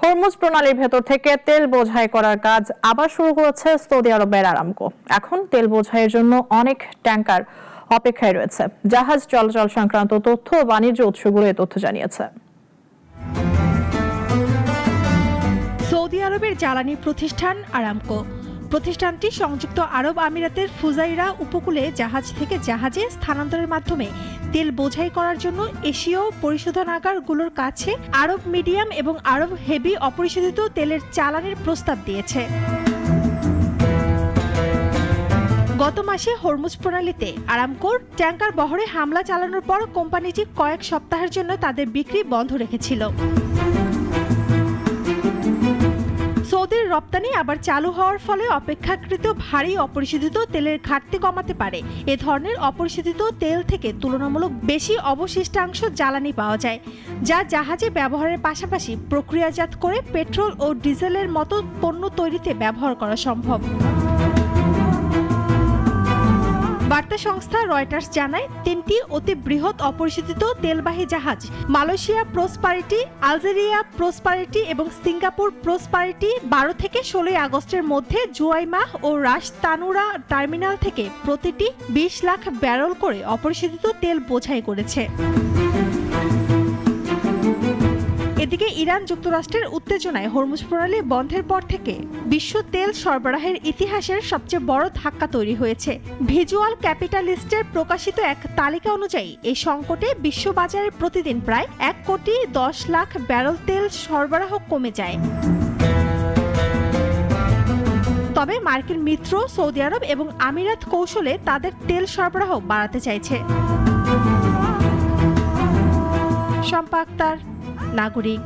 Hormuz প্রণালীর ভেতর থেকে তেল বোঝাই করার কাজ আবার শুরু করেছে সৌদি আরবের আরামকো। এখন তেল বোঝাইয়ের জন্য অনেক ট্যাঙ্কার অপেক্ষায় রয়েছে। জাহাজ চলাচল সংক্রান্ত তথ্য ও বাণিজ্য উৎসগুলো এ তথ্য জানিয়েছে। সৌদি আরবের জ্বালানি প্রতিষ্ঠান আরামকো। প্রতিষ্ঠানটি সংযুক্ত আরব আমিরাতের ফুজাইরা উপকূলে জাহাজ থেকে জাহাজে স্থানান্তরের মাধ্যমে তেল বোঝাই করার জন্য এশীয় পরিশোধনাগারগুলোর কাছে আরব মিডিয়াম এবং আরব হেভি অপরিশোধিত তেলের চালানের প্রস্তাব দিয়েছে। গত মাসে হরমুজ প্রণালীতে আরামকোর ট্যাঙ্কার বহরে হামলা চালানোর পর কোম্পানিটি কয়েক সপ্তাহের জন্য তাদের বিক্রি বন্ধ রেখেছিল। সৌদির রপ্তানি আবার চালু হওয়ার ফলে অপেক্ষাকৃত ভারী অপরিশোধিত তেলের ঘাটতি কমাতে পারে। এ ধরনের অপরিশোধিত তেল থেকে তুলনামূলক বেশি অবশিষ্টাংশ জ্বালানি পাওয়া যায়, যা জাহাজে ব্যবহারের পাশাপাশি প্রক্রিয়াজাত করে পেট্রোল ও ডিজেলের মতো পণ্য তৈরিতে ব্যবহার করা সম্ভব। বার্তা সংস্থা রয়টার্স জানায়, তিনটি অতি বৃহৎ অপরিশোধিত তেলবাহী জাহাজ মালয়েশিয়া প্রসপারিটি, আলজেরিয়া প্রসপারিটি এবং সিঙ্গাপুর প্রসপারিটি 12 থেকে 16 আগস্টের মধ্যে জুয়াইমাহ ও রাস তানুরা টার্মিনাল থেকে প্রতিটি 20 লাখ ব্যারেল করে অপরিশোধিত তেল বোঝাই করেছে। এদিকে ইরান যুক্তরাষ্ট্রের উত্তেজনায় হরমুজ প্রণালী বন্ধের পর থেকে বিশ্ব তেল সরবরাহের ইতিহাসের সবচেয়ে বড় ধাক্কা তৈরি হয়েছে। ভিজুয়াল ক্যাপিটালিস্টের প্রকাশিত এক তালিকা অনুযায়ী এই সংকটে বিশ্ববাজারে প্রতিদিন প্রায় 1,10,00,000 ব্যারেল তেল সরবরাহ কমে যায়। তবে মার্কিন মিত্র সৌদি আরব এবং আমিরাত কৌশলে তাদের তেল সরবরাহ বাড়াতে চাইছে। শম্পা আক্তার, নাগরিক।